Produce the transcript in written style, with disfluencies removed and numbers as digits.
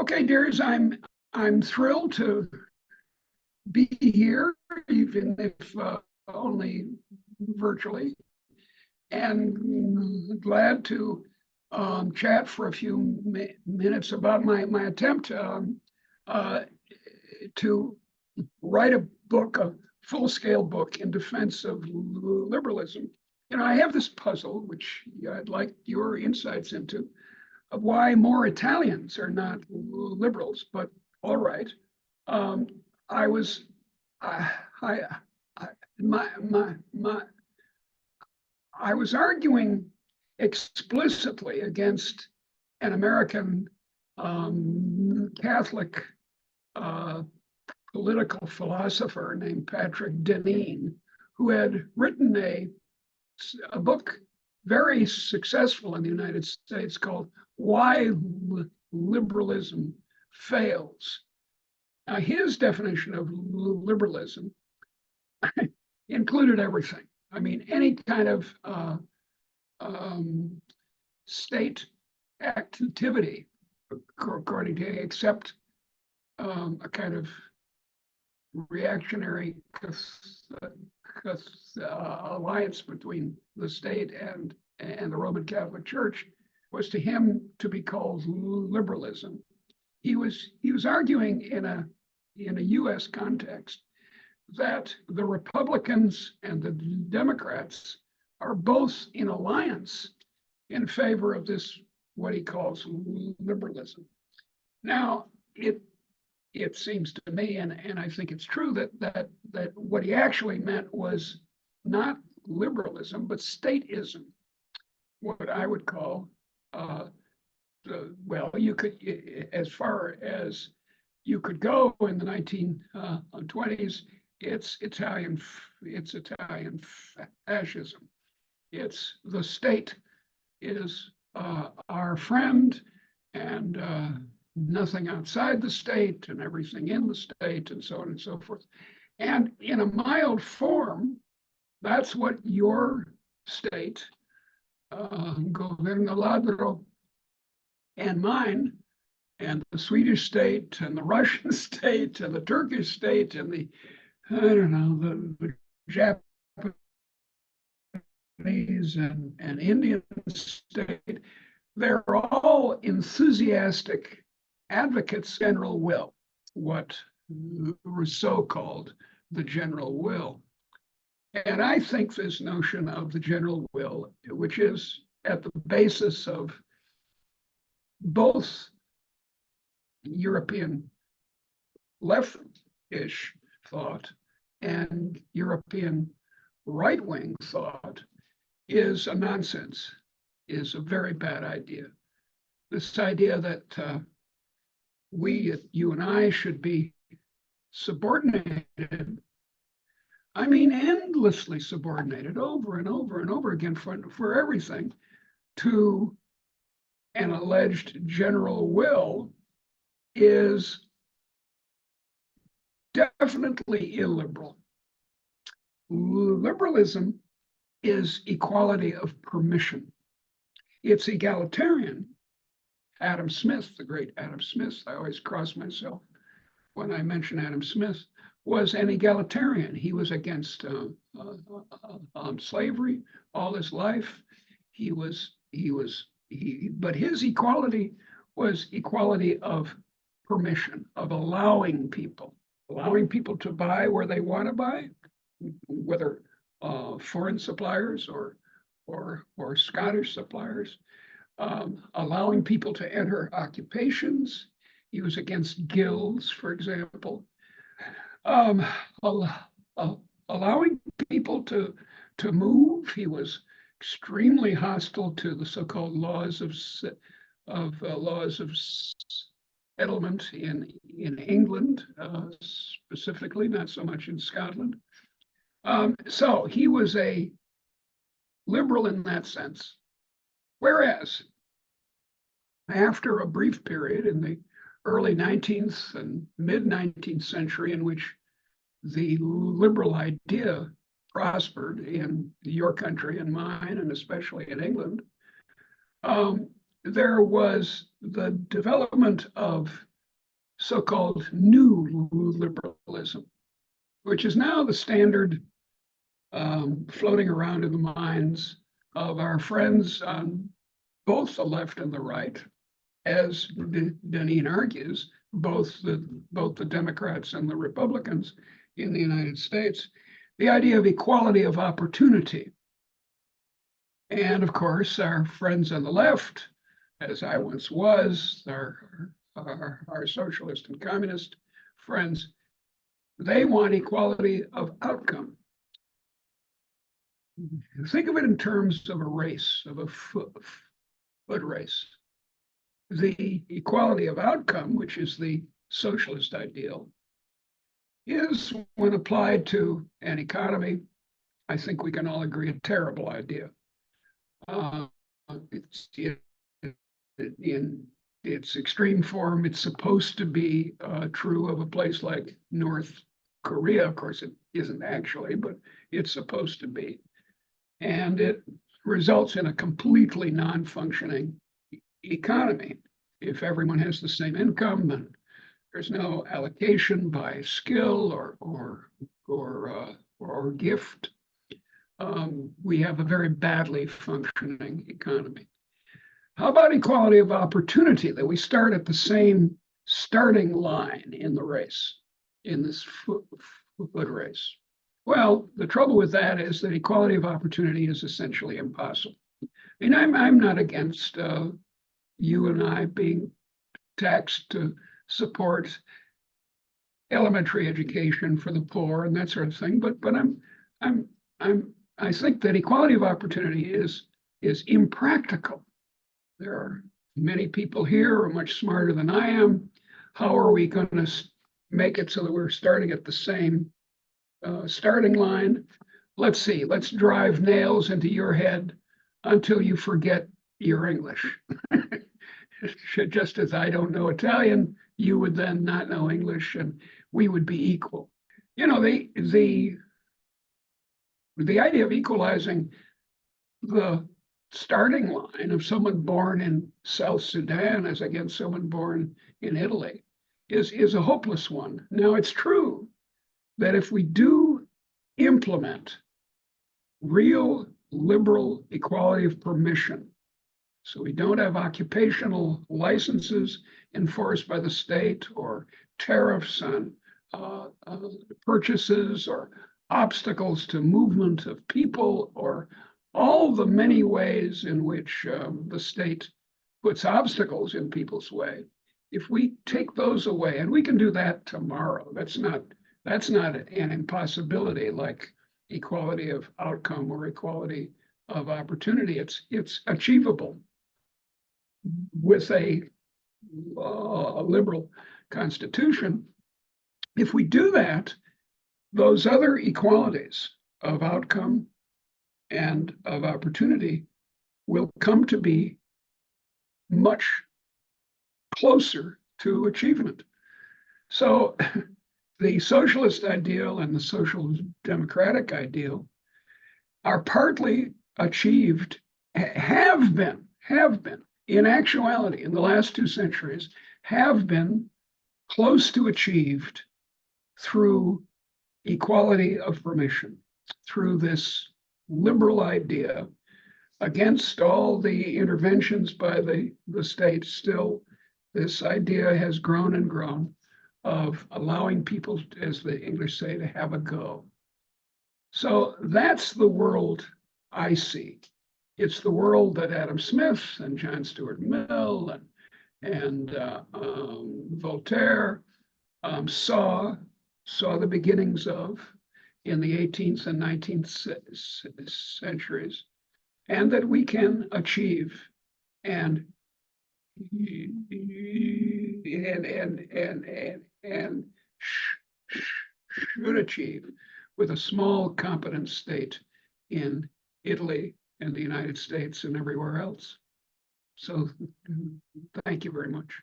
Okay, Deirdre, I'm thrilled to be here, even if only virtually, and glad to chat for a few minutes about my attempt to write a book, a full-scale book in defense of liberalism. You know, I have this puzzle, which I'd like your insights into, of why more Italians are not liberals, but all right. I was, I, I, I was arguing explicitly against an American Catholic political philosopher named Patrick Deneen, who had written a book very successful in the United States called Why Liberalism Fails. Now, his definition of liberalism included everything. I mean, any kind of state activity, according to him, except a kind of reactionary alliance between the state and the Roman Catholic Church, was to him to be called liberalism. He was arguing in a U.S. context that the Republicans and the Democrats are both in alliance in favor of this, what he calls liberalism. Now, it seems to me, and I think it's true, that what he actually meant was not liberalism, but statism, what I would call, well, you could, as far as you could go in the 1920s, it's Italian fascism. It's the state is our friend, and nothing outside the state and everything in the state, and so on and so forth. And in a mild form, that's what your state, Governo Ladro, and mine, and the Swedish state, and the Russian state, and the Turkish state, and the, I don't know, the Japanese and Indian state, they're all enthusiastic advocates of general will, what Rousseau called the general will. And I think this notion of the general will, which is at the basis of both European left-ish thought and European right-wing thought, is a nonsense, is a very bad idea. This idea that you and I should be subordinated, I mean endlessly subordinated over and over and over again for everything, to an alleged general will, is definitely illiberal. Liberalism is equality of permission. It's egalitarian. Adam Smith, the great Adam Smith, I always cross myself when I mention Adam Smith, was an egalitarian. He was against slavery all his life. But his equality was equality of permission, of allowing people to buy where they want to buy, whether foreign suppliers or Scottish suppliers, allowing people to enter occupations. He was against guilds, for example, allowing people to move. He was extremely hostile to the so-called laws of settlement in England, specifically, not so much in Scotland. So he was a liberal in that sense. Whereas after a brief period in the early 19th and mid 19th century, in which the liberal idea prospered in your country and mine, and especially in England, there was the development of so-called new liberalism, which is now the standard floating around in the minds of our friends on both the left and the right, as Deneen argues, both the Democrats and the Republicans in the United States, the idea of equality of opportunity. And of course, our friends on the left, as I once was, our socialist and communist friends, they want equality of outcome. Think of it in terms of a race, of a foot race. The equality of outcome, which is the socialist ideal, is, when applied to an economy, I think we can all agree, a terrible idea. In its extreme form, it's supposed to be true of a place like North Korea. Of course, it isn't actually, but it's supposed to be. And it results in a completely non-functioning economy. If everyone has the same income and there's no allocation by skill or gift, we have a very badly functioning economy. How about equality of opportunity, that we start at the same starting line in the race, in this foot race? Well, the trouble with that is that equality of opportunity is essentially impossible. I mean, I'm not against you and I being taxed to support elementary education for the poor and that sort of thing, but I think that equality of opportunity is impractical. There are many people here who are much smarter than I am. How are we going to make it so that we're starting at the same starting line? Let's see, let's drive nails into your head until you forget your English. Just as I don't know Italian, you would then not know English, and we would be equal. You know, the idea of equalizing the starting line of someone born in South Sudan as against someone born in Italy is a hopeless one. Now, it's true that if we do implement real liberal equality of permission, so we don't have occupational licenses enforced by the state, or tariffs on purchases, or obstacles to movement of people, or all the many ways in which the state puts obstacles in people's way. If we take those away, and we can do that tomorrow, that's not an impossibility like equality of outcome or equality of opportunity. It's achievable with a liberal constitution. If we do that, those other equalities of outcome and of opportunity will come to be much closer to achievement. So the socialist ideal and the social democratic ideal are partly achieved, have been, in actuality, in the last 2 centuries, have been close to achieved through equality of permission, through this liberal idea, against all the interventions by the state. Still, this idea has grown and grown of allowing people, as the English say, to have a go. So that's the world I see. It's the world that Adam Smith and John Stuart Mill and Voltaire saw the beginnings of in the 18th and 19th centuries, and that we can achieve and should achieve with a small, competent state in Italy and the United States and everywhere else. So thank you very much.